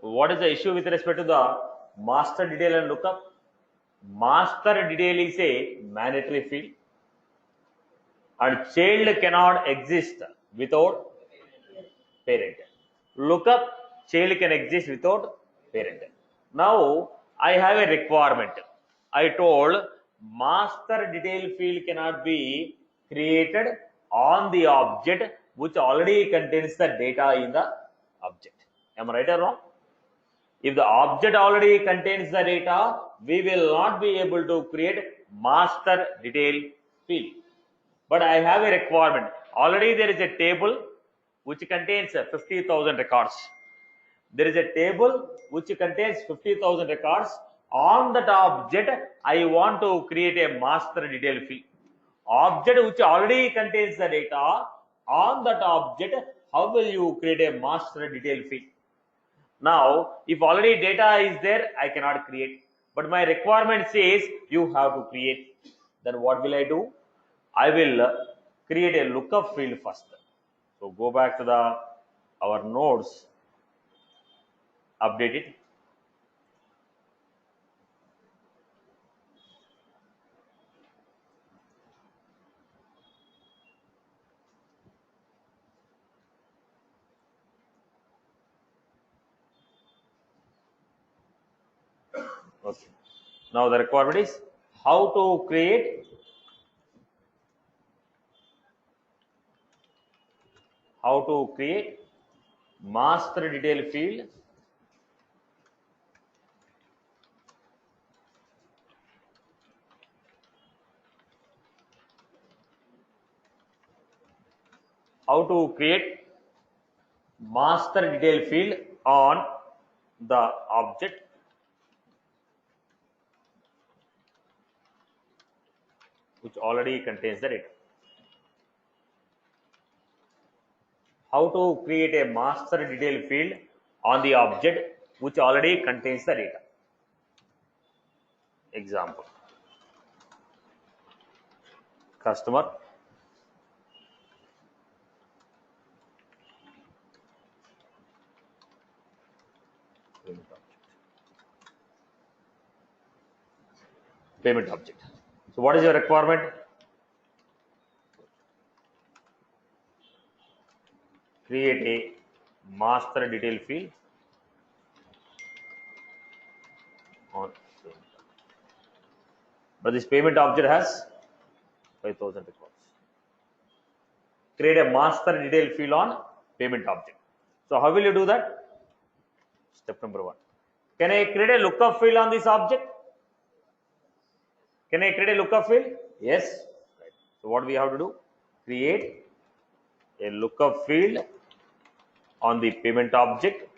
What is the issue with respect to the master detail and lookup? Master detail is a mandatory field and child cannot exist without parent. Lookup, child can exist without parent. Now I have a requirement. I told master detail field cannot be created on the object which already contains the data in the object. Am I right or wrong? If the object already contains the data, we will not be able to create master detail field. But I have a requirement. Already there is a table which contains 50,000 records. There is a table which contains 50,000 records. On that object, I want to create a master detail field. Object which already contains the data, on that object, how will you create a master detail field? Now, if already data is there, I cannot create. But my requirement says you have to create. Then what will I do? I will create a lookup field first. So go back to our nodes, update it. Okay. Now the requirement is how to create master detail field on the object which already contains the data. How to create a master detail field on the object which already contains the data. Example, customer, payment object. So what is your requirement? Create a master detail field on payment object. But this payment object has 5,000 records. Create a master detail field on payment object. So how will you do that? Step number 1. Can I create a lookup field on this object? Can I create a lookup field? Yes. Right. So what we have to do? Create a lookup field on the payment object,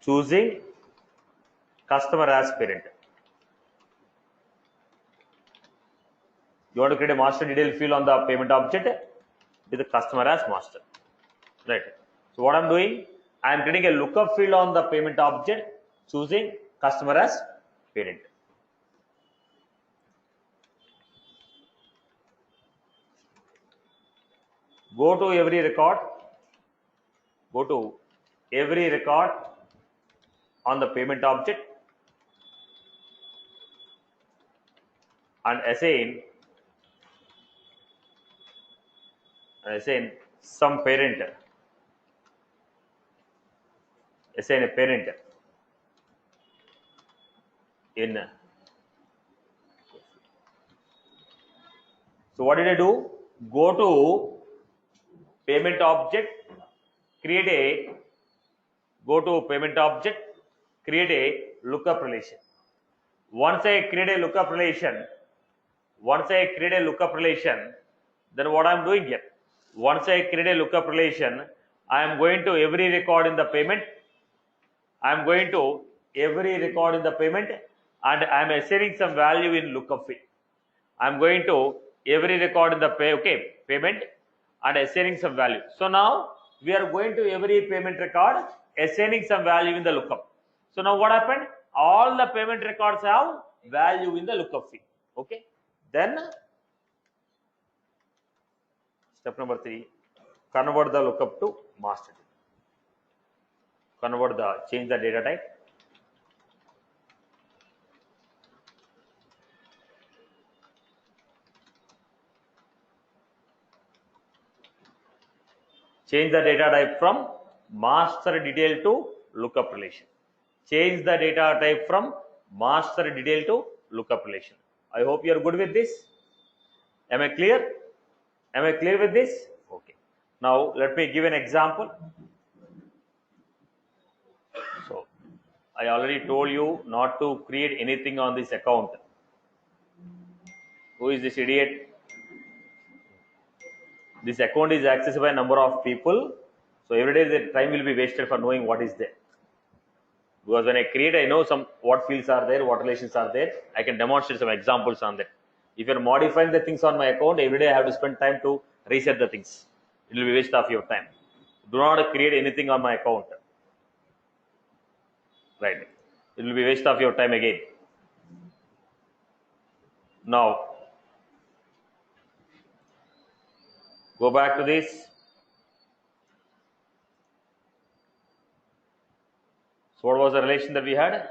choosing customer as parent. You want to create a master detail field on the payment object with the customer as master. Right. So what I'm doing? I am creating a lookup field on the payment object, choosing customer as parent. Go to every record on the payment object and assign some parent. Assign a parent in. So what did I do? Go to payment object, create a lookup relation. Once I create a lookup relation, then what I am doing here? Once I create a lookup relation, I am going to every record in the payment. And I am assigning some value in lookup field. I am going to every record in the payment and assigning some value. So now we are going to every payment record assigning some value in the lookup. So now what happened? All the payment records have value in the lookup field. Okay. Then step number 3, convert the lookup to master. change the data type. Change the data type from master detail to lookup relation. Change the data type from master detail to lookup relation. I hope you are good with this. Am I clear? Am I clear with this? Okay. Now let me give an example. So I already told you not to create anything on this account. Who is this idiot? This account is accessed by a number of people. So every day the time will be wasted for knowing what is there. Because when I create, I know what fields are there, what relations are there. I can demonstrate some examples on that. If you're modifying the things on my account, every day I have to spend time to reset the things. It will be waste of your time. Do not create anything on my account. Right. It will be waste of your time again. Now, go back to this. So what was the relation that we had?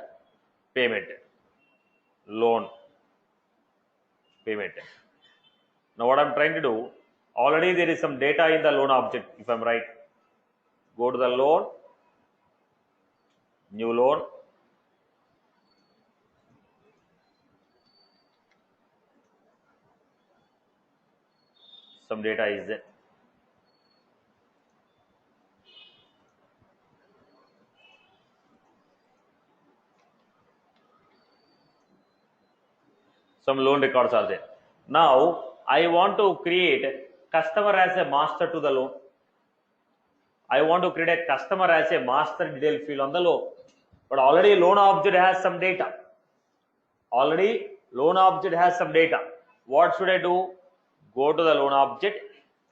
Payment, loan, payment. Now what I'm trying to do, already there is some data in the loan object, if I'm right. Go to the loan, new loan. Some data is there. Some loan records are there. Now I want to create customer as a master to the loan. I want to create a customer as a master detail field on the loan. But already loan object has some data. Already loan object has some data. What should I do? Go to the loan object.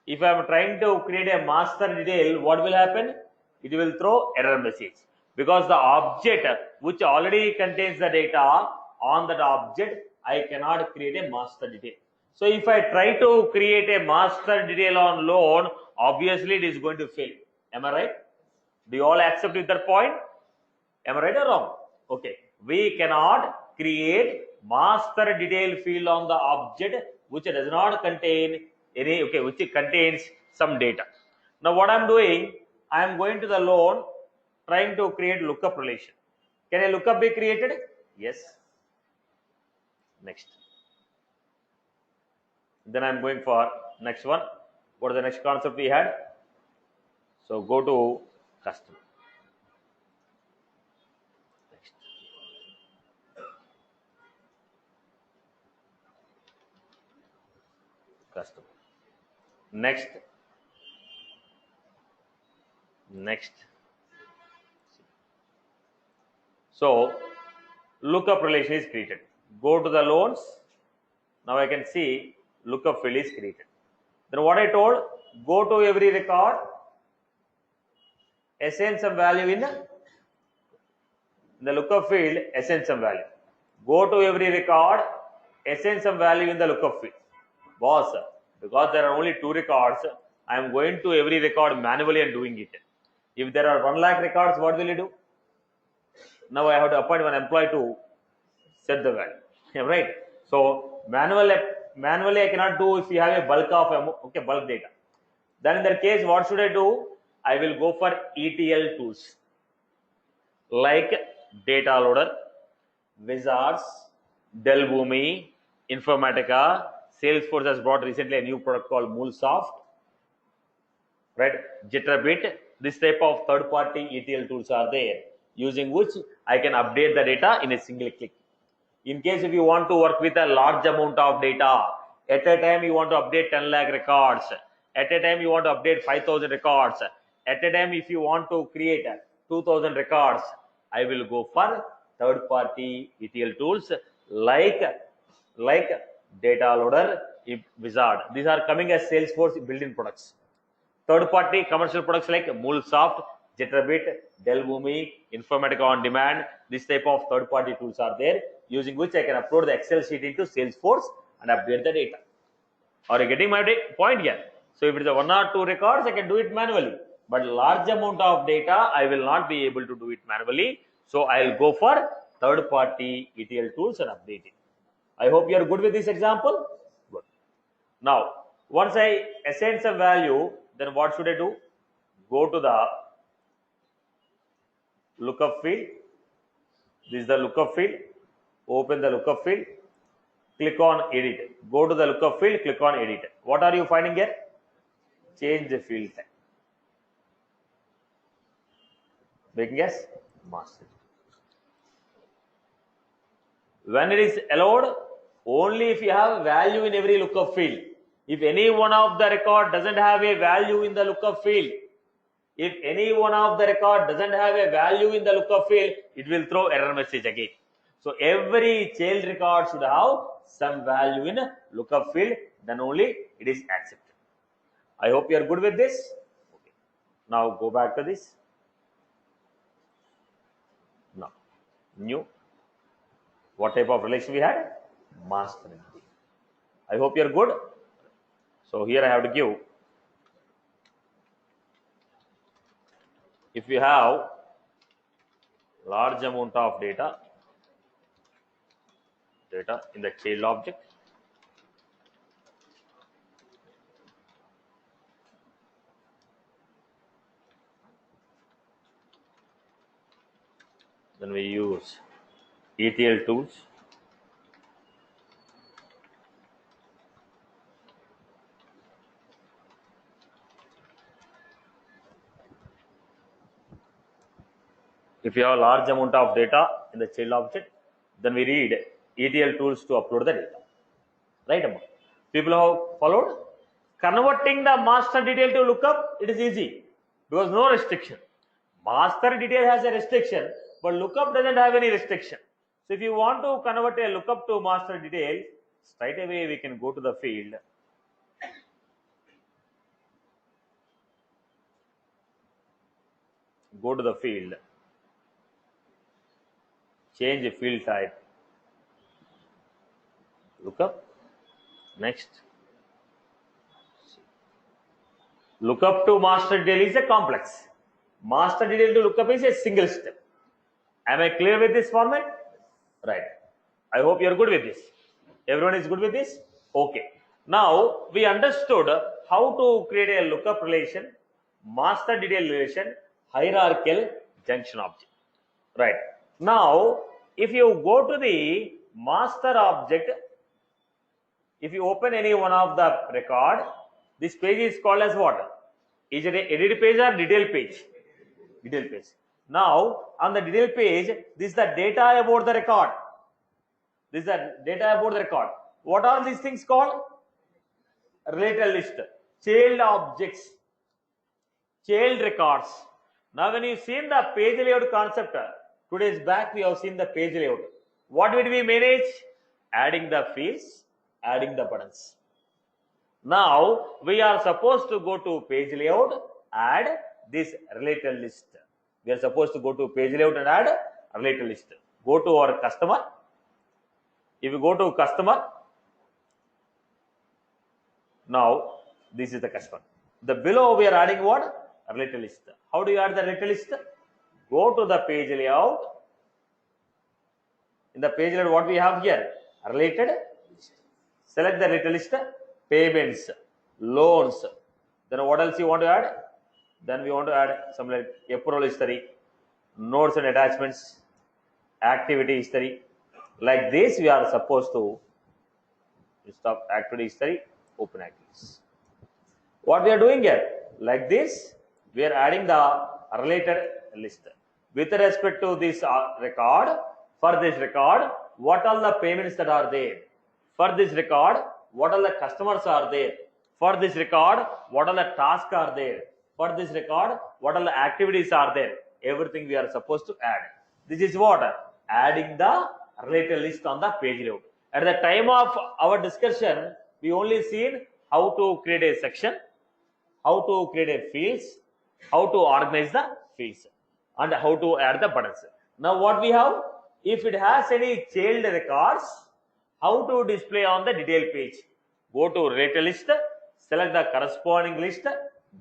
If I am trying to create a master detail, what will happen? It will throw error message. Because the object which already contains the data on that object, I cannot create a master detail. So if I try to create a master detail on loan, obviously it is going to fail. Am I right? Do you all accept with that point? Am I right or wrong? Okay. We cannot create master detail field on the object which does not contain any, which contains some data. Now what I'm doing, I am going to the loan, trying to create lookup relation. Can a lookup be created? Yes. Next. Then I'm going for next one. What is the next concept we had? So go to customer. Next. Customer. Next. Next. So lookup relation is created. Go to the loans. Now I can see lookup field is created. Then what I told, go to every record, assign some value in the lookup field, assign some value. Go to every record, assign some value in the lookup field. Boss, because there are only 2 records, I am going to every record manually and doing it. If there are 1 lakh records, what will you do? Now I have to appoint one employee to set the value. Right? So manually I cannot do if you have a bulk of bulk data. Then in that case, what should I do? I will go for ETL tools like Data Loader, Wizards, Delboomi, Informatica. Salesforce has brought recently a new product called MuleSoft, right? Jitterbit. This type of third-party ETL tools are there, using which I can update the data in a single click. In case if you want to work with a large amount of data, at a time you want to update 10 lakh records, at a time you want to update 5,000 records, at a time if you want to create 2,000 records, I will go for third-party ETL tools like Data Loader, Wizard. These are coming as Salesforce built-in products. Third-party commercial products like MuleSoft, Jitterbit, Delboomi, Informatica on Demand. This type of third-party tools are there, using which I can upload the Excel sheet into Salesforce and update the data. Are you getting my point here? So if it is a 1 or 2 records, I can do it manually. but large amount of data I will not be able to do it manually. So I'll go for third party ETL tools and update it. I hope you are good with this example. Good. Now, once I assign some value, then what should I do? Go to the lookup field. This is the lookup field. Open the lookup field. Click on edit. Go to the lookup field. Click on edit. What are you finding here? Change the field type. Making as master. When it is allowed, only if you have value in every lookup field. If any one of the record doesn't have a value in the lookup field, if any one of the record doesn't have a value in the lookup field, it will throw error message again. So every child record should have some value in lookup field, then only it is accepted. I hope you are good with this. Okay. Now go back to this. Now, new. What type of relation we had? Master. I hope you are good. So here I have to give, if you have large amount of data in the child object, then we use ETL tools. If you have a large amount of data in the child object, then we read ETL tools to upload the data. Right? People have followed. Converting the master detail to lookup, it is easy because no restriction. Master detail has a restriction, but lookup doesn't have any restriction. So if you want to convert a lookup to master detail, straight away we can go to the field. Go to the field. Change the field type. Lookup. Next. Lookup to master detail is a complex. Master detail to lookup is a single step. Am I clear with this format? Right. I hope you are good with this. Everyone is good with this? Okay. Now we understood how to create a lookup relation, master detail relation, hierarchical junction object. Right. Now, if you go to the master object, if you open any one of the record, this page is called as what? Is it an edit page or detail page? Detail page. Now, on the detail page, this is the data about the record. This is the data about the record. What are these things called? Related list, child objects, child records. Now, when you seen the page layout concept, 2 days back we have seen the page layout. What did we manage? Adding the fields, adding the buttons. Now we are supposed to go to page layout, add this related list. We are supposed to go to page layout and add a related list. Go to our customer. If you go to customer, now this is the customer. The below we are adding what? A related list. How do you add the related list? Go to the page layout. In the page layout, what we have here? Related list. Select the related list. Payments, loans. Then what else you want to add? Then we want to add some like approval history, notes and attachments, activity history. Like this, we are supposed to stop activity history, open activities. What we are doing here? Like this, we are adding the related list. With respect to this record, for this record, what are the payments that are there? For this record, what are the customers are there? For this record, what are the tasks are there? For this record, what are the activities are there? Everything we are supposed to add. This is what? Adding the related list on the page layout. At the time of our discussion, we only seen how to create a section, how to create a fields, how to organize the fields, and how to add the buttons. Now what we have? If it has any child records, how to display on the detail page? Go to related list, select the corresponding list,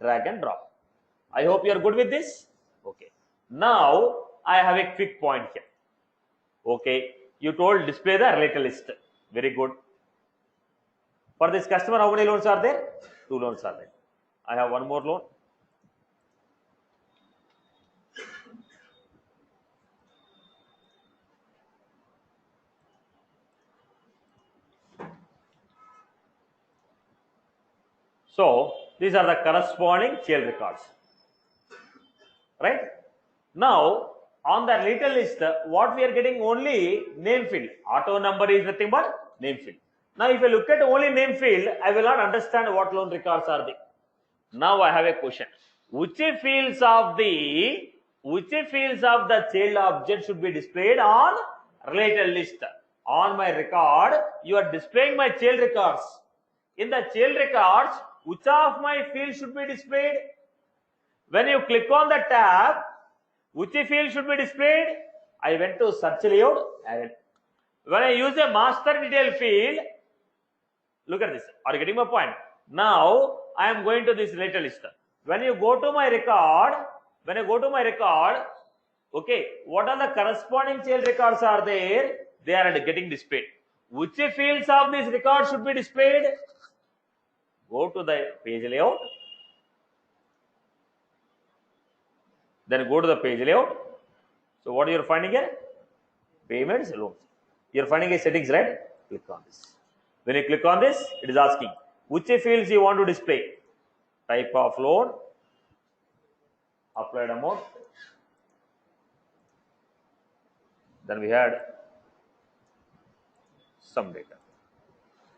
drag and drop. I hope you are good with this. Okay. Now I have a quick point here. Okay. You told display the related list. Very good. For this customer, how many loans are there? 2 loans are there. I have one more loan. So these are the corresponding child records. Right? Now on the related list, what we are getting only name field. Auto number is nothing but name field. Now if I look at only name field, I will not understand what loan records are there. Now I have a question. Which fields of the child object should be displayed on related list? On my record, you are displaying my child records. In the child records, which of my fields should be displayed? When you click on the tab, which field should be displayed? I went to search layout. When I use a master detail field, look at this. Are you getting my point? Now I am going to this related list. When you go to my record, okay, what are the corresponding child records are there? They are getting displayed. Which fields of this record should be displayed? Go to the page layout. Then go to the page layout. So what you are finding here? Payments, loans. You are finding a settings, right? Click on this. When you click on this, it is asking which fields you want to display. Type of loan, applied amount. Then we had some data.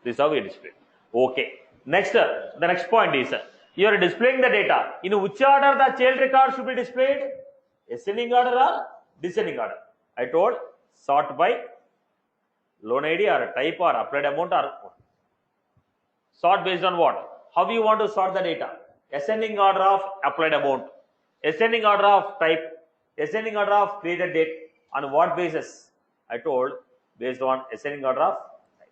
This is how we display. Okay. Next, the next point is you are displaying the data. In which order the child record should be displayed? Ascending order or descending order? I told sort by loan ID or type or applied amount or sort based on what? How you want to sort the data? Ascending order of applied amount, ascending order of type, ascending order of created date. On what basis? I told based on ascending order of type.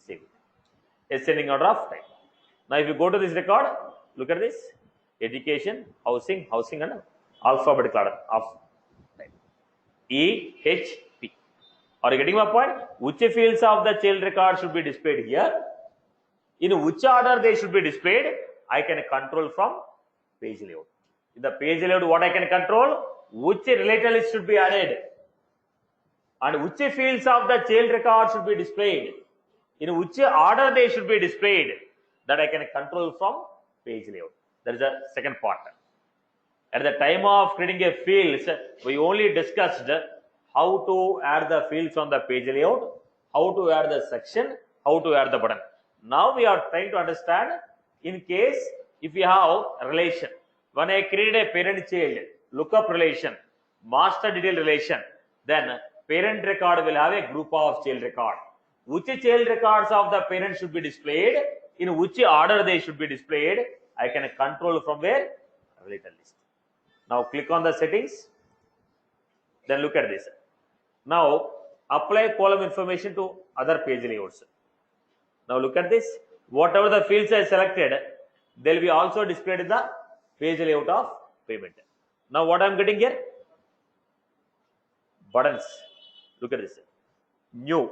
Save it. Ascending order of type. Now if you go to this record, look at this. Education, housing and alphabetical order of type. E, H, P. Are you getting my point? Which fields of the child record should be displayed here? In which order they should be displayed? I can control from page layout. In the page layout, what I can control? Which related list should be added? And which fields of the child record should be displayed? In which order they should be displayed? That I can control from page layout. That is the second part. At the time of creating a fields, we only discussed how to add the fields on the page layout, how to add the section, how to add the button. Now we are trying to understand in case if you have relation. When I create a parent-child lookup relation, master detail relation, then parent record will have a group of child record. Which child records of the parent should be displayed, in which order they should be displayed, I can control from where? Related list. Now click on the settings. Then look at this. Now apply column information to other page layouts. Now look at this. Whatever the fields I selected, they will be also displayed in the page layout of payment. Now what I am getting here? Buttons. Look at this. New.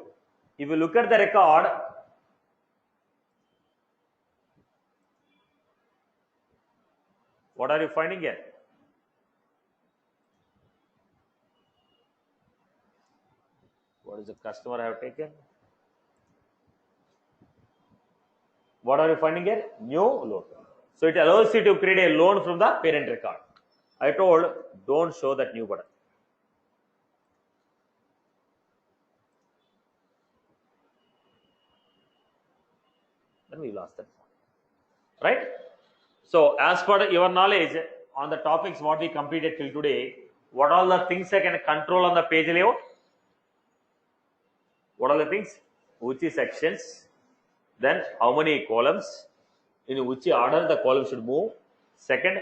If you look at the record, what are you finding here? What is the customer have taken? What are you finding here? New loan. So it allows you to create a loan from the parent record. I told don't show that new button. Then we lost that one. Right? So as per your knowledge on the topics what we completed till today, what are the things I can control on the page layout? What are the things? Which sections? Then how many columns? In which order the column should move? Second,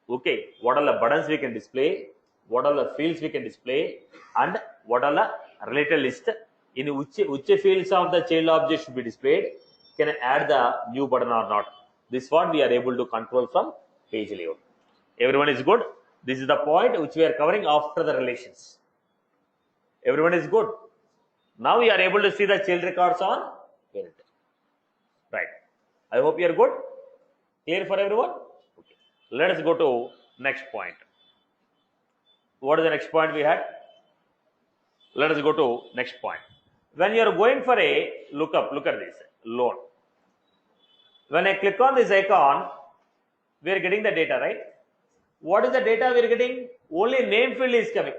okay, what are the buttons we can display? What are the fields we can display? And what are the related list? In which fields of the child object should be displayed? can I add the new button or not. This one we are able to control from page layout. Everyone is good? This is the point which we are covering after the relations. Everyone is good? Now we are able to see the child records on parent. Right. I hope you are good. Clear for everyone? Okay. Let us go to next point. What is the next point we had? Let us go to next point. When you are going for a lookup, look at this loan. When I click on this icon, we are getting the data, right? What is the data we are getting? Only name field is coming.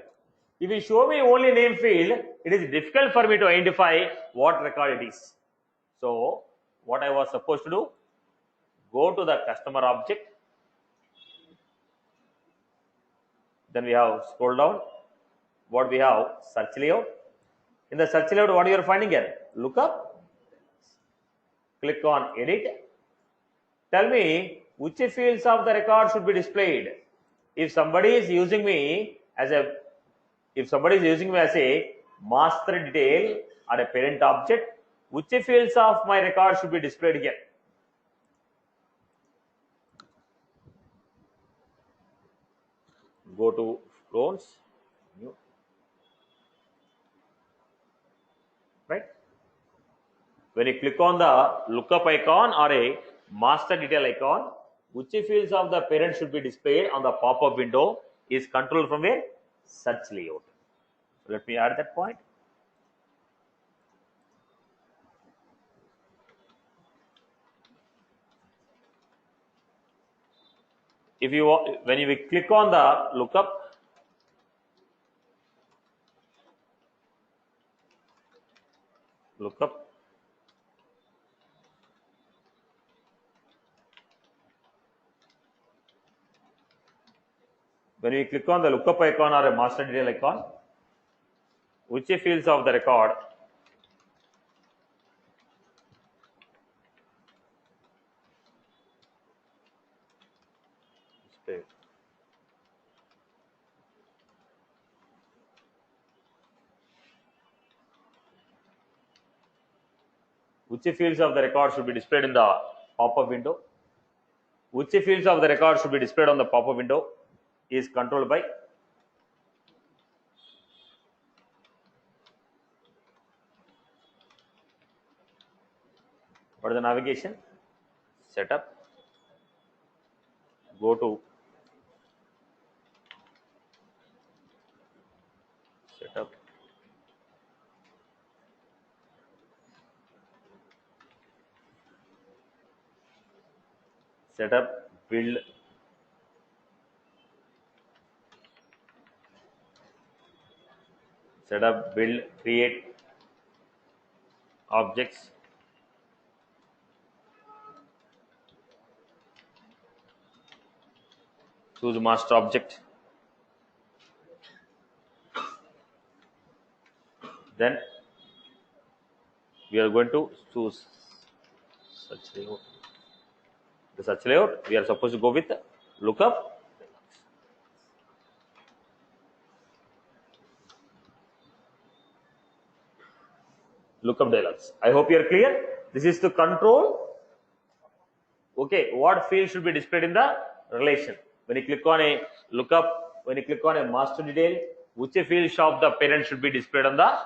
If you show me only name field, it is difficult for me to identify what record it is. So what I was supposed to do, go to the customer object, then we have scroll down. What we have? Search layout. In the search layout, what you are finding here? Lookup. Click on edit. Tell me which fields of the record should be displayed. If somebody is using me as a master detail or a parent object, which fields of my record should be displayed here? Go to loans. Right? When you click on the lookup icon or a master detail icon, which fields of the parent should be displayed on the pop-up window is controlled from a search layout. Let me add that point. If you when you click on the lookup, when you click on the lookup icon or a master detail icon, which fields of the record displayed? Which fields of the record should be displayed in the pop-up window? Which fields of the record should be displayed on the pop-up window is controlled by what is the navigation? Setup. Go to setup. Setup, build, create objects, choose master object, then we are going to choose search layout. The search layout, we are supposed to go with lookup. Lookup dialogues. I hope you are clear. This is to control, okay, what field should be displayed in the relation. When you click on a lookup, when you click on a master detail, which fields of the parent should be displayed on the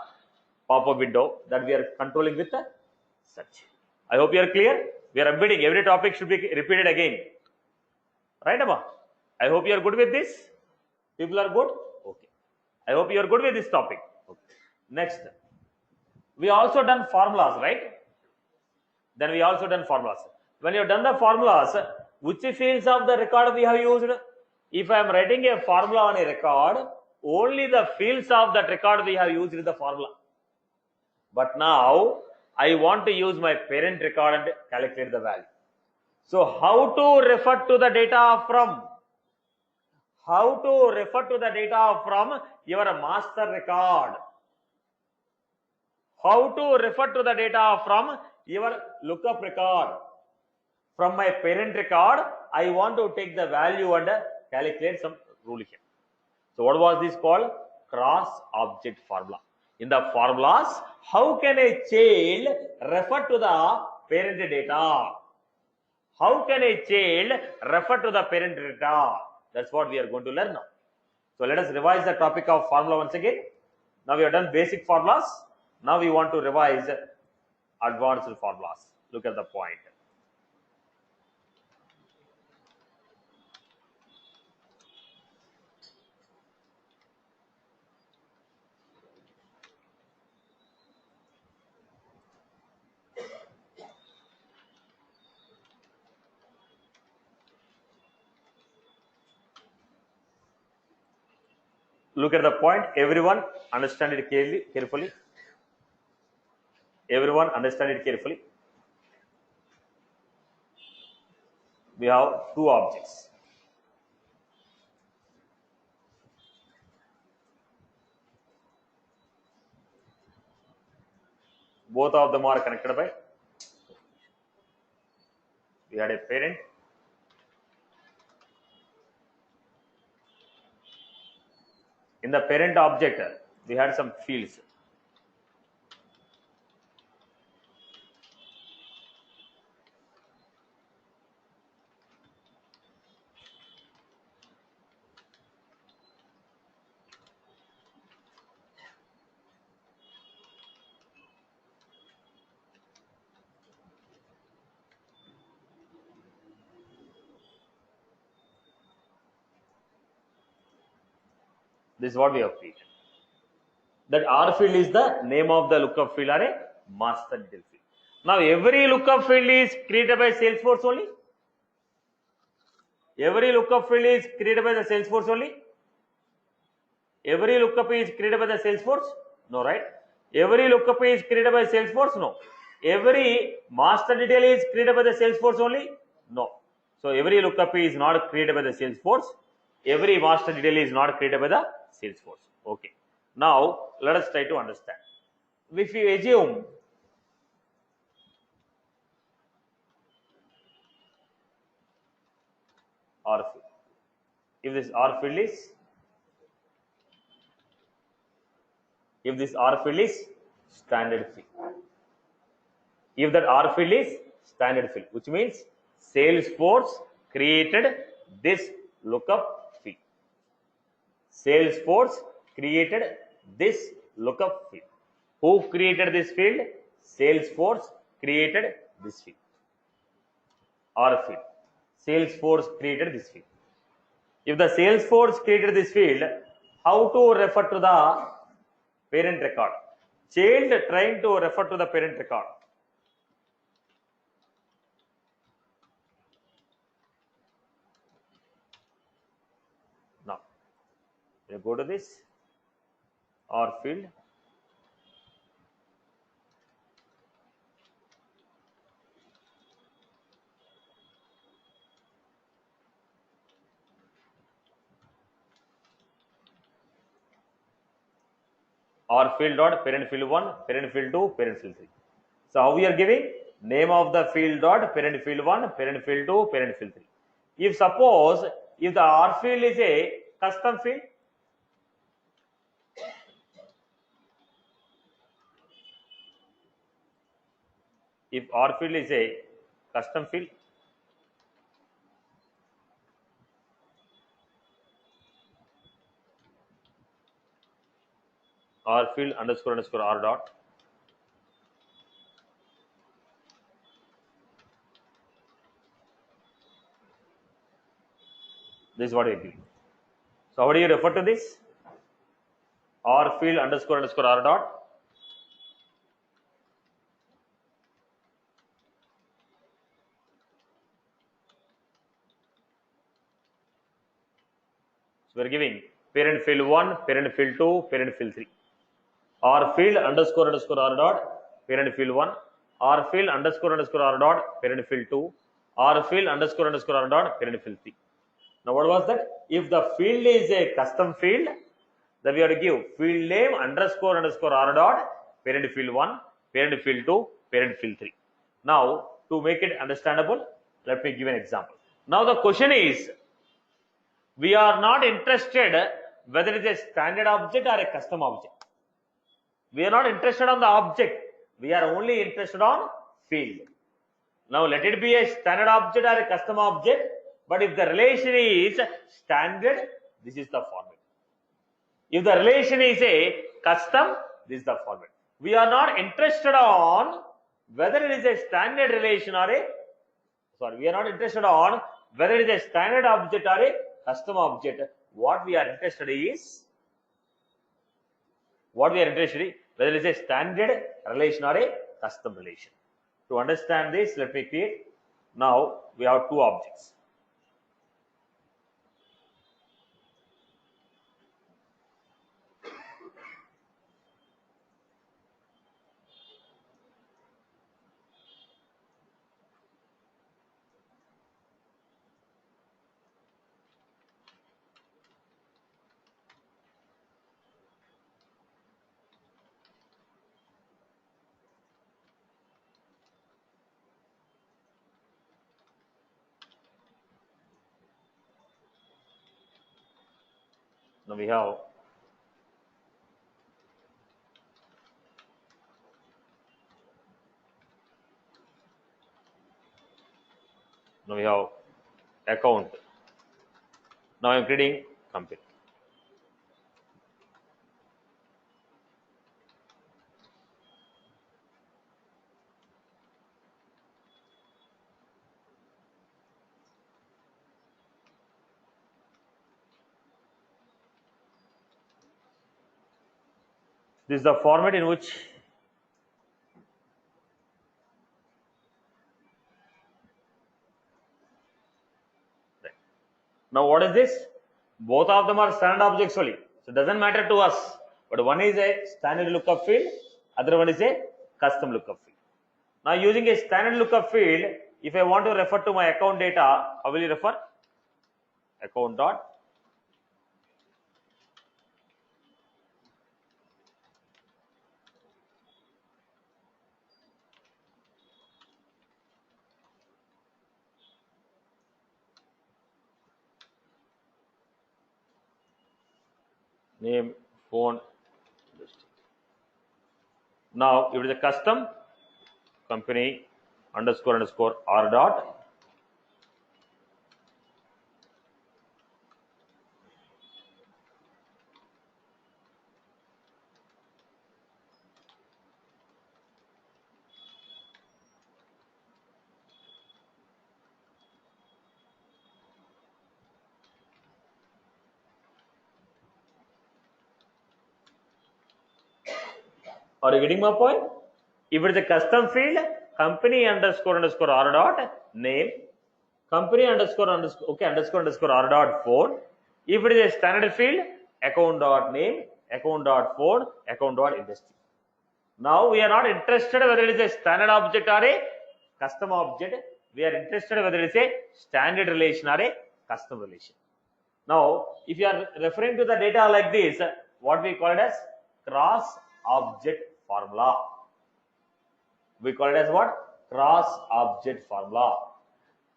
pop-up window, that we are controlling with the search. I hope you are clear. We are embedding. Every topic should be repeated again. Right, Amma? I hope you are good with this. People are good? Okay. I hope you are good with this topic. Okay. Next. We also done formulas, right? Then we also done formulas. When you have done the formulas, which fields of the record we have used? If I am writing a formula on a record, only the fields of that record we have used in the formula. But now I want to use my parent record and calculate the value. So how to refer to the data from? How to refer to the data from your master record? How to refer to the data from your lookup record? From my parent record, I want to take the value and calculate some rule here. So what was this called? Cross object formula. In the formulas, how can a child refer to the parent data. How can a child refer to the parent data? That's what we are going to learn now. So let us revise the topic of formula once again. Now we have done basic formulas. Now we want to revise advanced formulas. Look at the point. Look at the point. Everyone understand it carefully. Everyone understand it carefully. We have two objects. Both of them are connected by. We had a parent. In the parent object, we had some fields. This is what we have created. That R field is the name of the lookup field or a master detail field. Now every lookup field is created by Salesforce only. Every lookup field is created by the Salesforce only. Every lookup is created by the Salesforce? No, right? Every lookup is created by Salesforce? No. Every master detail is created by the Salesforce only? No. So every lookup is not created by the Salesforce. Every master detail is not created by the Salesforce. Okay. Now let us try to understand. If you assume R field, if this R field is standard field, if that R field is standard field, which means Salesforce created this lookup field. Salesforce created this lookup field. Who created this field? Salesforce created this field. R field. Salesforce created this field. If the Salesforce created this field, how to refer to the parent record? Child trying to refer to the parent record. Now, you go to this R field. R field dot parent field 1, parent field 2, parent field 3. So how we are giving? Name of the field dot parent field 1, parent field 2, parent field 3. If suppose if the R field is a custom field, if R field is a custom field, R field underscore R dot, this is what we are giving. So how do you refer to this? R field underscore R dot, so we are giving parent field 1, parent field 2, parent field 3. R field underscore R dot, parent field 1, R field underscore R dot, parent field 2, R field underscore R dot, parent field 3. Now what was that? If the field is a custom field, then we have to give field name underscore R dot, parent field 1, parent field 2, parent field 3. Now to make it understandable, let me give an example. Now the question is, we are not interested whether it is a standard object or a custom object. We are not interested on the object. We are only interested on field. Now let it be a standard object or a custom object, but if the relation is standard, this is the format. If the relation is a custom, this is the format. We are not interested on whether it is a standard relation or we are not interested on whether it is a standard object or a custom object. What we are interested is whether it is a standard relation or a custom relation. To understand this, let me create. Now we have two objects. Now we have account. Now I am creating company. This is the format in which now what is this? Both of them are standard objects only. So it doesn't matter to us. But one is a standard lookup field, other one is a custom lookup field. Now using a standard lookup field, if I want to refer to my account data, how will you refer? Account dot name, phone. Now if it is a custom, company underscore r dot Are you getting my point? If it is a custom field, company underscore r dot name, company underscore r dot phone. If it is a standard field, account dot name, account dot phone, account dot industry. Now we are not interested whether it is a standard object or a custom object. We are interested whether it is a standard relation or a custom relation. Now, if you are referring to the data like this, what we call it as cross object formula. We call it as what? Cross object formula.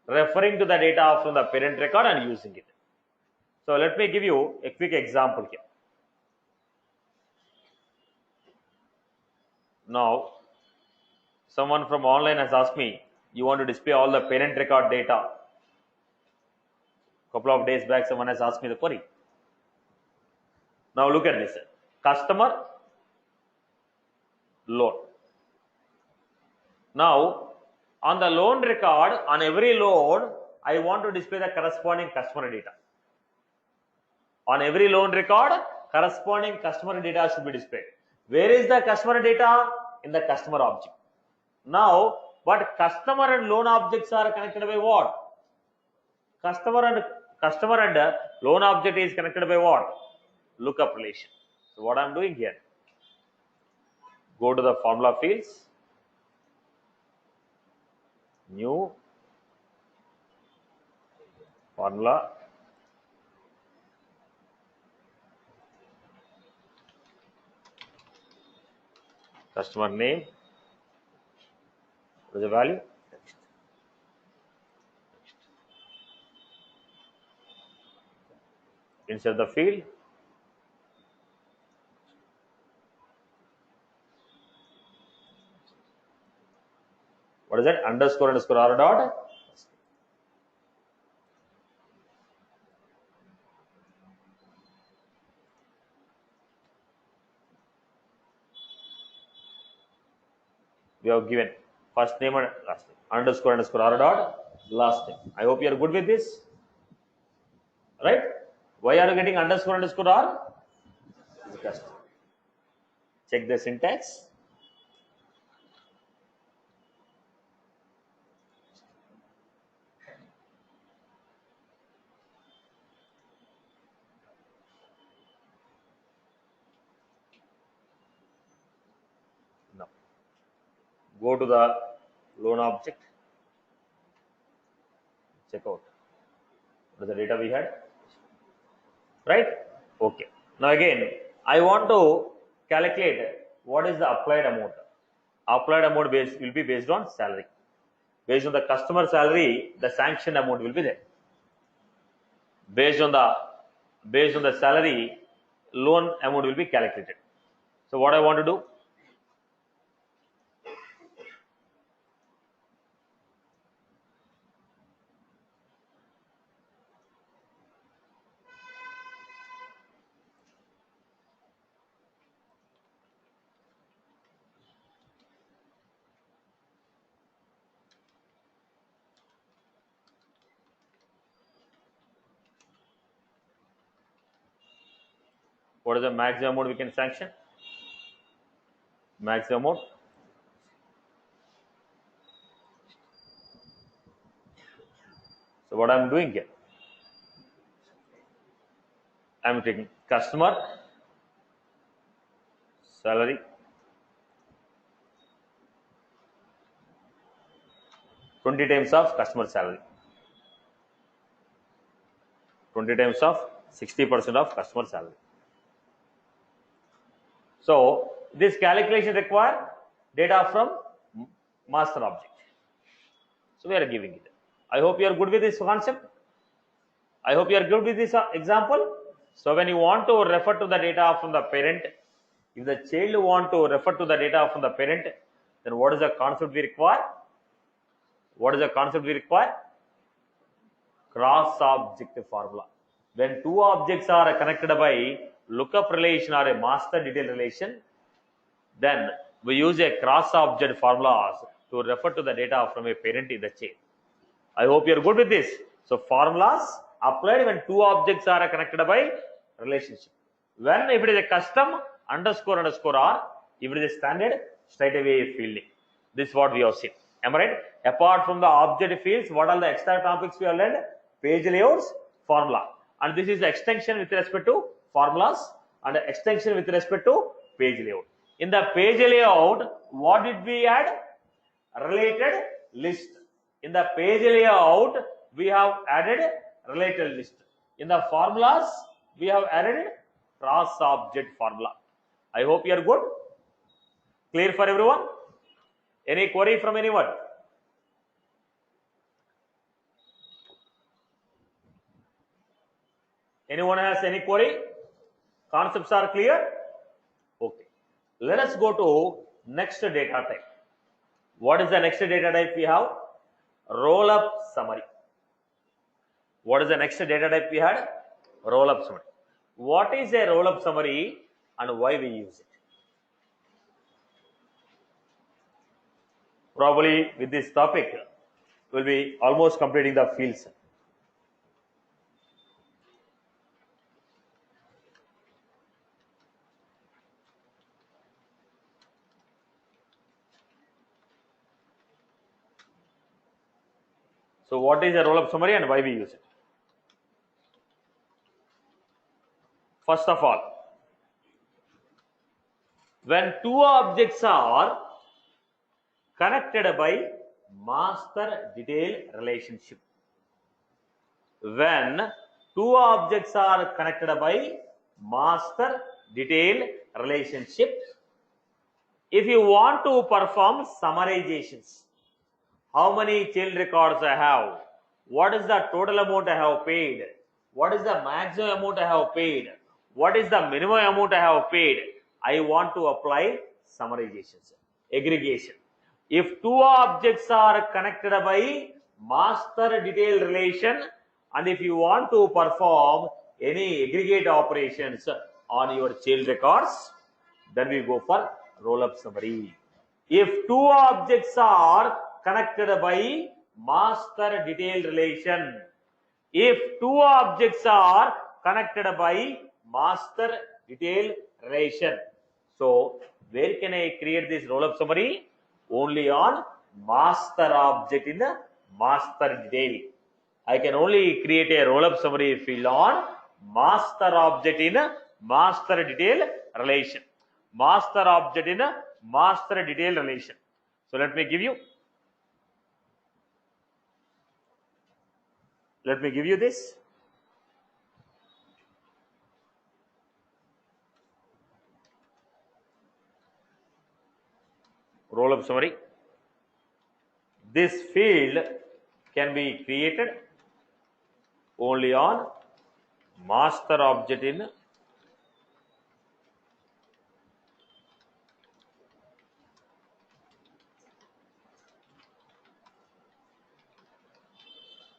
Referring to the data from the parent record and using it. So let me give you a quick example here. Now, someone from online has asked me, you want to display all the parent record data. Couple of days back, someone has asked me the query. Now look at this. Customer, loan. Now, on the loan record, on every loan, I want to display the corresponding customer data. On every loan record, corresponding customer data should be displayed. Where is the customer data? In the customer object. Now, but customer and loan objects are connected by what? Customer and loan object is connected by what? Lookup relation. So what I am doing here? Go to the formula fields. New formula. Customer name. What is the value? Next. Insert the field. What is that? Underscore underscore r dot. We have given first name and last name. Underscore underscore r dot last name. I hope you are good with this. Right? Why are you getting underscore underscore r? Just check the syntax. Now, go to the loan object. Check out. What is the data we had? Right? Okay. Now again, I want to calculate what is the applied amount. Applied amount base will be based on salary. Based on the customer salary, the sanctioned amount will be there. Based on the salary, loan amount will be calculated. So what I want to do? What is the maximum amount we can sanction? Maximum amount. So what I am doing here? I am taking customer salary (20 times of customer salary). 20 times of 60% of customer salary. So this calculation require data from master object. So we are giving it. I hope you are good with this concept. I hope you are good with this example. So when you want to refer to the data from the parent, if the child want to refer to the data from the parent, then what is the concept we require? What is the concept we require? Cross object formula. When two objects are connected by lookup relation or a master detail relation, then we use a cross object formulas to refer to the data from a parent in the chain. I hope you are good with this. So formulas applied when two objects are connected by relationship. When if it is a custom underscore underscore r, if it is a standard straight away fielding. This is what we have seen. Am I right? Apart from the object fields, what are the extra topics we have learned? Page layouts, formula. And this is the extension with respect to formulas and extension with respect to page layout. In the page layout, what did we add? Related list. In the page layout, we have added related list. In the formulas, we have added cross object formula. I hope you are good. Clear for everyone? Any query from anyone? Anyone has any query? Concepts are clear? Okay. Let us go to next data type. What is the next data type we have? Roll-up summary. What is the next data type we had? Roll-up summary. What is a roll-up summary and why we use it? Probably with this topic, we'll be almost completing the fields. So what is a roll-up summary and why we use it? First of all, when two objects are connected by master detail relationship. When two objects are connected by master detail relationship, if you want to perform summarizations, how many child records I have, what is the total amount I have paid, what is the maximum amount I have paid, what is the minimum amount I have paid, I want to apply summarizations, aggregation. if two objects are connected by master detail relation, and if you want to perform any aggregate operations on your child records, then we go for roll-up summary. If two objects are connected by master detail relation, if two objects are connected by master detail relation, so where can I create this roll-up summary? Only on master object in the master detail. I can only create a roll-up summary field on master object in a master detail relation. Master object in a master detail relation. So let me give you this. Roll-up summary. This field can be created only on master object in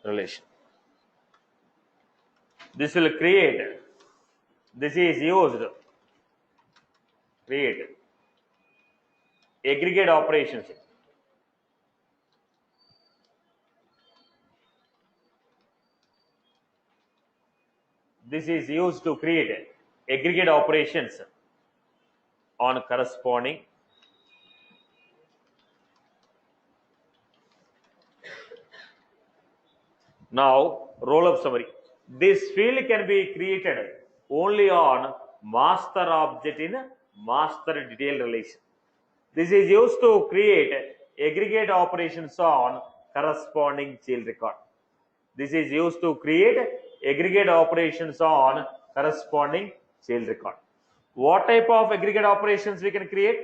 relation. This will create, this is used, create aggregate operations. This is used to create aggregate operations on corresponding now roll-up summary. This field can be created only on master object in master detail relation. This is used to create aggregate operations on corresponding child record. This is used to create aggregate operations on corresponding child record. What type of aggregate operations we can create?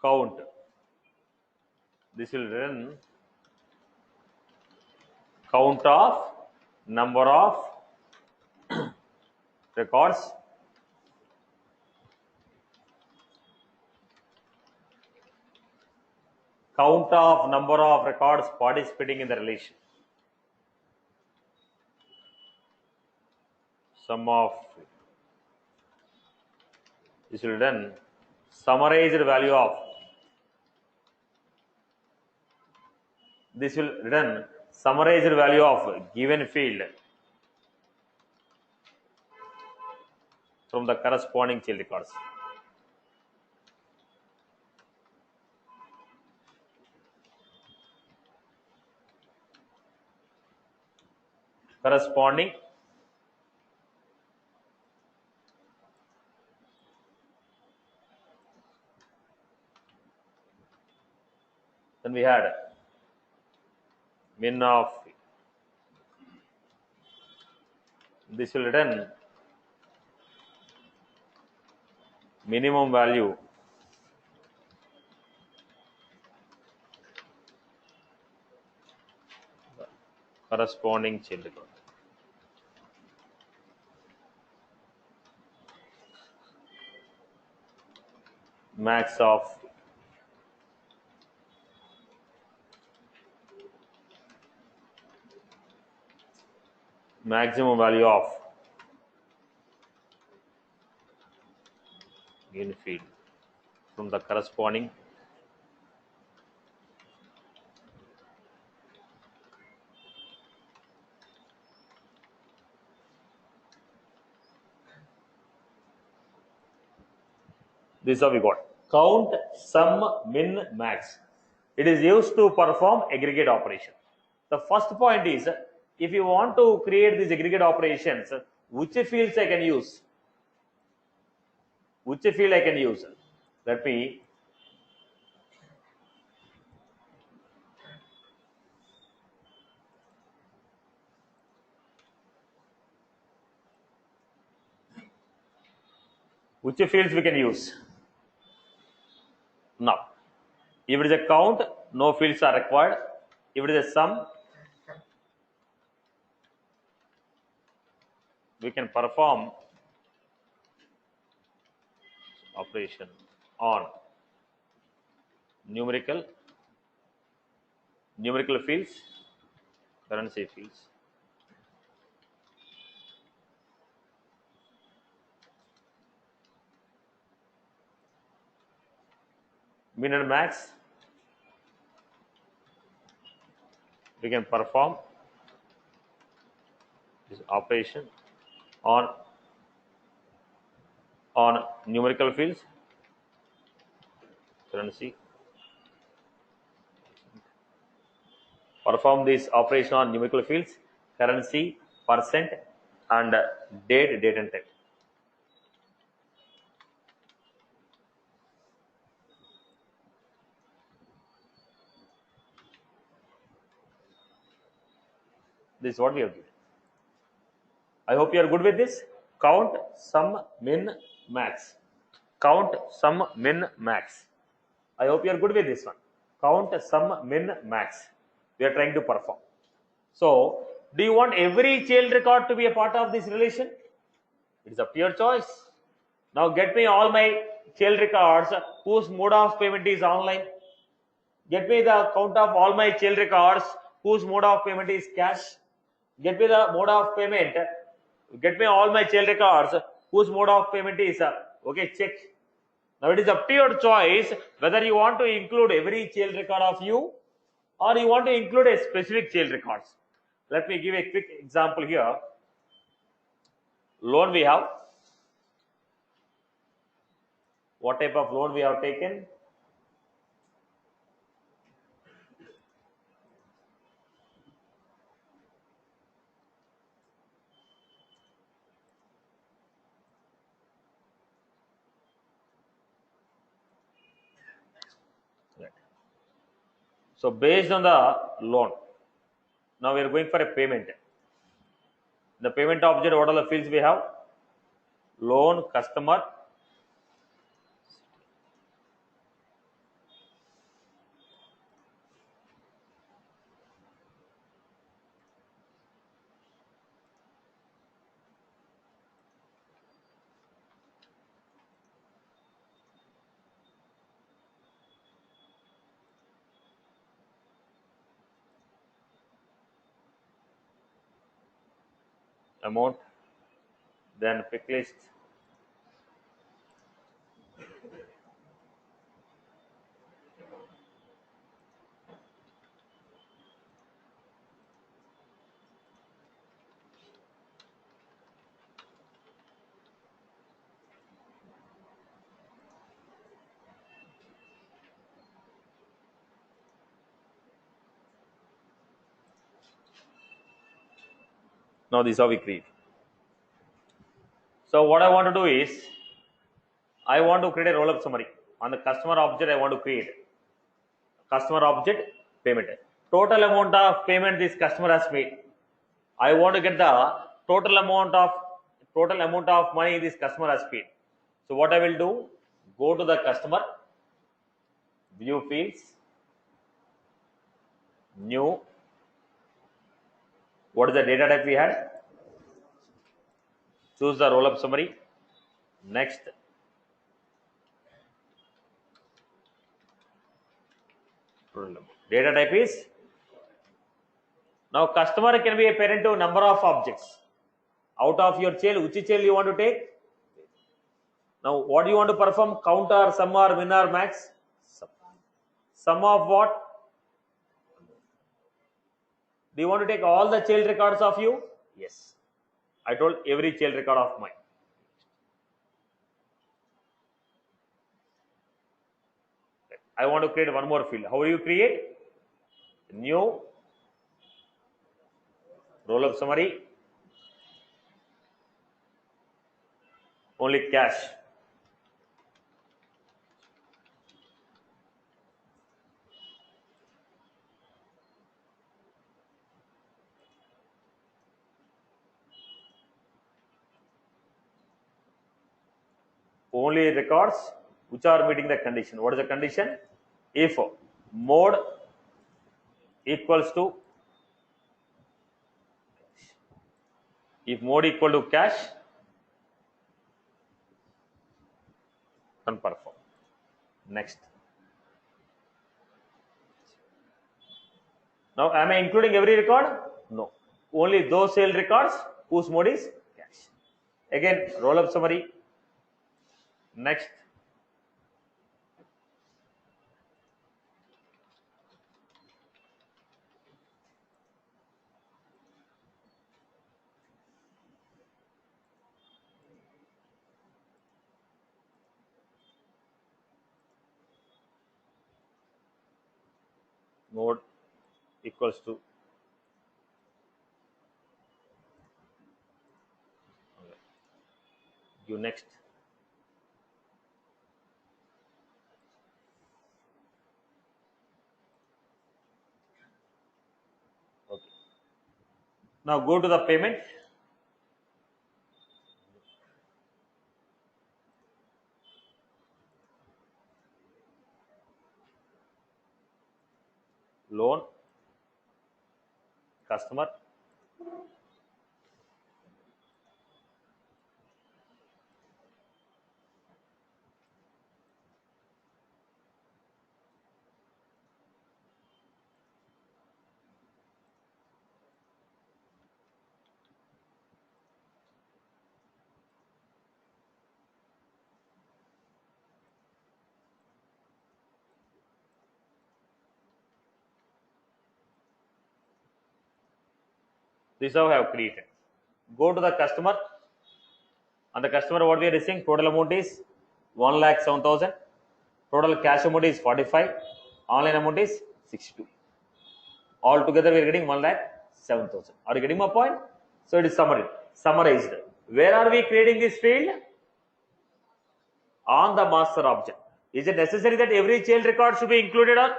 Count. This will run count of number of records participating in the relation. Sum of this will run summarized value of given field from the corresponding child records. Corresponding then we had min of this will return minimum value corresponding child record. Max of maximum value of in field from the corresponding this is how we got count, sum, min, max. It is used to perform aggregate operation. The first point is, if you want to create these aggregate operations, which fields I can use? Which field I can use? Let me which fields we can use? Now, if it is a count, no fields are required. If it is a sum, we can perform operation on numerical fields, currency fields. Min and max, we can perform this operation on numerical fields, currency. Perform this operation on numerical fields, currency, percent, and date and time. This is what we have given. I hope you are good with this. Count, sum, min, max. Count, sum, min, max. I hope you are good with this one. Count, sum, min, max. We are trying to perform. So, do you want every child record to be a part of this relation? It is up to your choice. Now get me all my child records whose mode of payment is online. Get me the count of all my child records whose mode of payment is cash. Get me the mode of payment. Get me all my child records whose mode of payment is okay, check. Now it is up to your choice whether you want to include every child record of you or you want to include a specific child records. Let me give a quick example here. Loan we have. What type of loan we have taken? Right. So based on the loan, now we are going for a payment. The payment object, what are the fields we have? Loan, customer, amount, then pick list, now this is how we create. So what I want to do is, I want to create a roll-up summary. On the customer object, I want to create customer object payment. Total amount of payment this customer has made. I want to get the total amount of money this customer has paid. So what I will do, go to the customer, view fields, new. What is the data type we had? Choose the roll-up summary. Next. Data type is, now customer can be a parent to number of objects. Out of your child, which child you want to take? Now what do you want to perform? Count or sum or min or max? Sum of what? Do you want to take all the child records of you? Yes. I told every child record of mine. I want to create one more field. How do you create? New roll-up summary. Only cash. Only records which are meeting the condition. What is the condition? If mode equals to If mode equal to cache, unperform. Next. Now, am I including every record? No. Only those sale records whose mode is cache. Again, roll up summary. Next. Mode equals to you next. Okay. Now go to the payment. Loan, customer, this is how I have created. Go to the customer. And the customer, what we are receiving, total amount is 1,07,000. Total cash amount is 45. Online amount is 62. All together we are getting 1,07,000. Are you getting my point? So it is summarized. Where are we creating this field? On the master object. Is it necessary that every child record should be included or?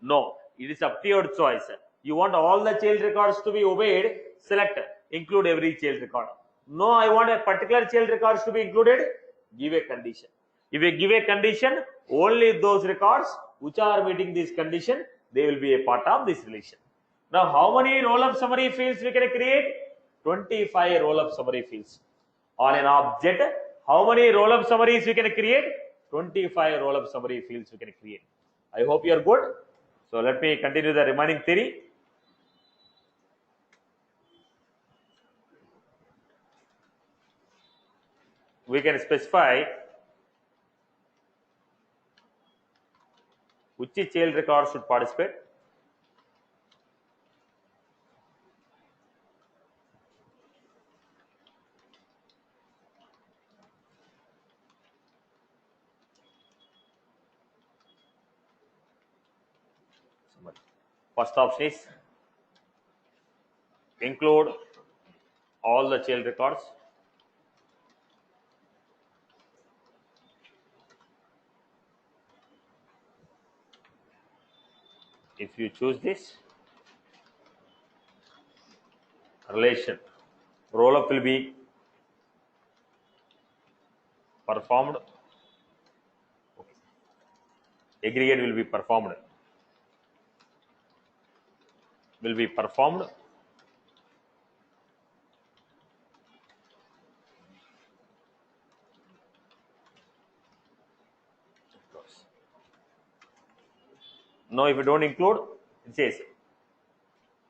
No. It is up to your choice. You want all the child records to be obeyed, select include every child record. No, I want a particular child records to be included, give a condition. If you give a condition, only those records which are meeting this condition, they will be a part of this relation. Now, how many roll-up summary fields we can create? 25 roll-up summary fields. On an object, how many roll-up summaries we can create? 25 roll-up summary fields we can create. I hope you are good. So let me continue the remaining theory. We can specify which child record should participate. First option is include all the child records. If you choose this, relation roll-up will be performed. Okay. Aggregate will be performed. Now, if you don't include, it says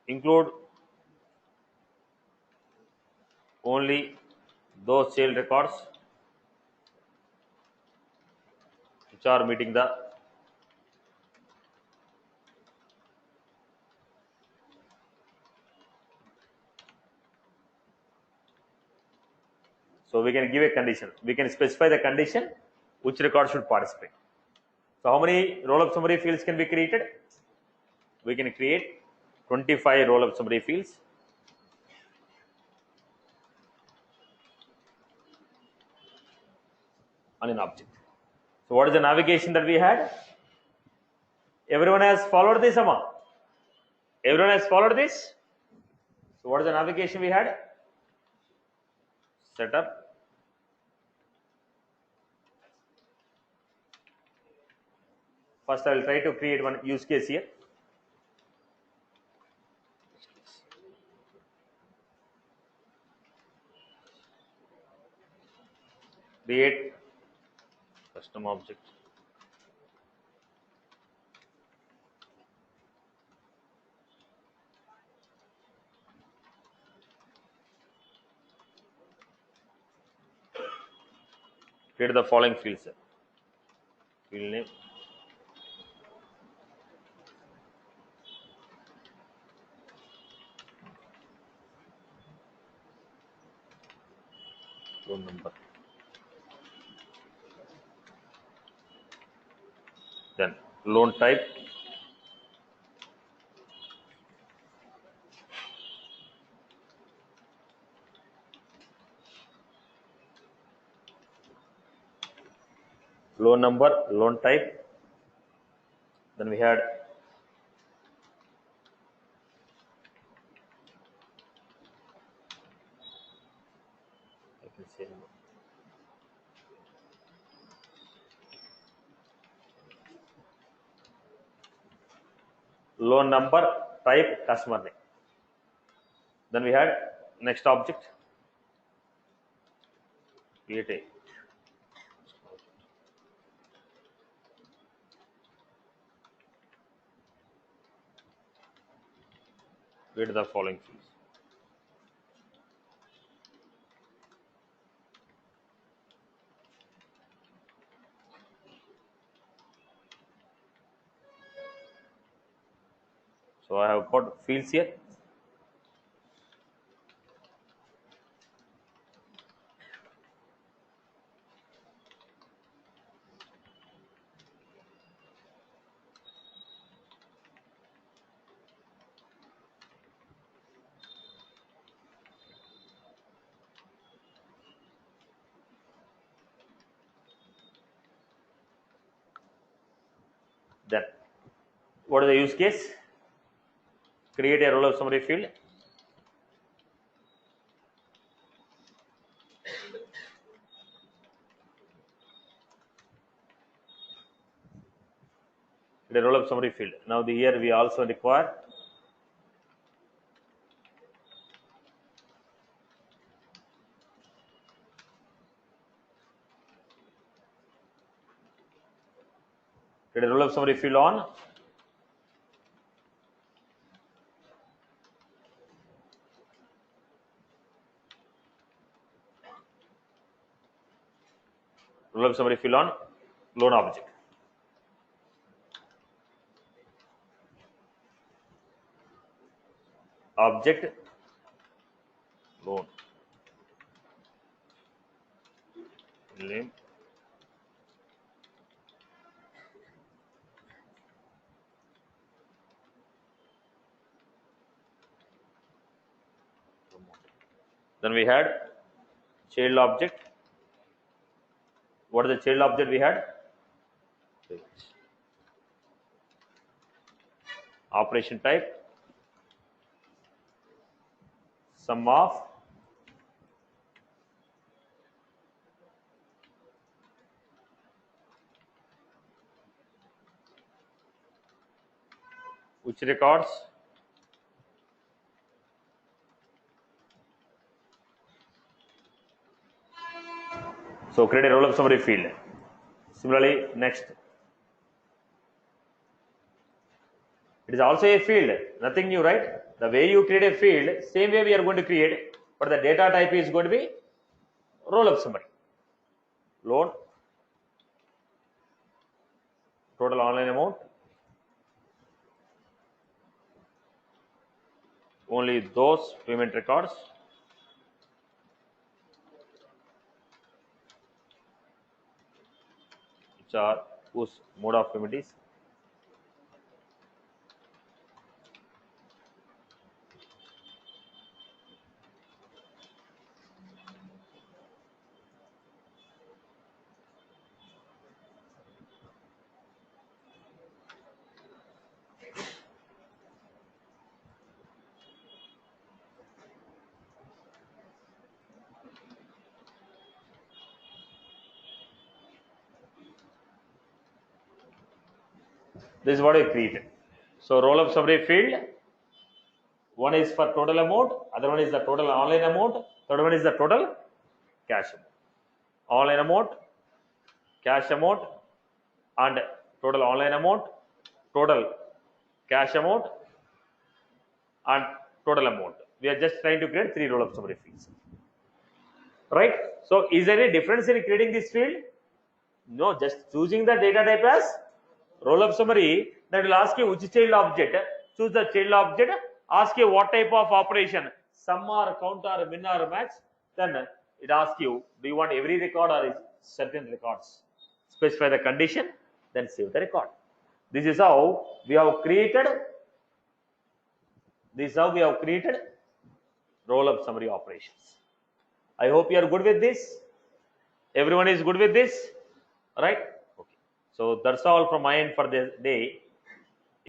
include only those child records which are meeting the so we can give a condition. We can specify the condition which record should participate. So how many roll-up summary fields can be created? We can create 25 roll-up summary fields. On an object. So what is the navigation that we had? Everyone has followed this, Amma? Everyone has followed this? So what is the navigation we had? Setup. First I will try to create one use case here. create custom object. Create the following fields. Field name, loan number, then loan type, loan number, loan type. Then we had I can say loan number, type, customer name. Then we had next object, create a create the following fields. So I have put fields here. Then what is the use case? Create a roll-up summary field. The roll-up summary field. Now here we also require create a roll-up summary field on roll-up summary field on loan object. Object loan name, then we had child object. What is the child object we had? Operation type, sum of which records so create a roll-up summary field. Similarly, next, it is also a field, nothing new, right? The way you create a field, same way we are going to create, but the data type is going to be roll-up summary. Loan, total online amount, only those payment records which are whose mode of payment is this is what I created. So roll-up summary field, one is for total amount, other one is the total online amount, third one is the total cash amount. online amount, cash amount, and total online amount, total cash amount, and total amount. We are just trying to create 3 roll-up summary fields. Right? So is there any difference in creating this field? No, just choosing the data type as roll-up summary, that will ask you which child object. Choose the child object, ask you what type of operation, sum or count or min or max. Then it asks you, do you want every record or certain records? Specify the condition, then save the record. This is how we have created. This is how we have created roll-up summary operations. I hope you are good with this. Everyone is good with this, right? Okay. So that's all from my end for this day.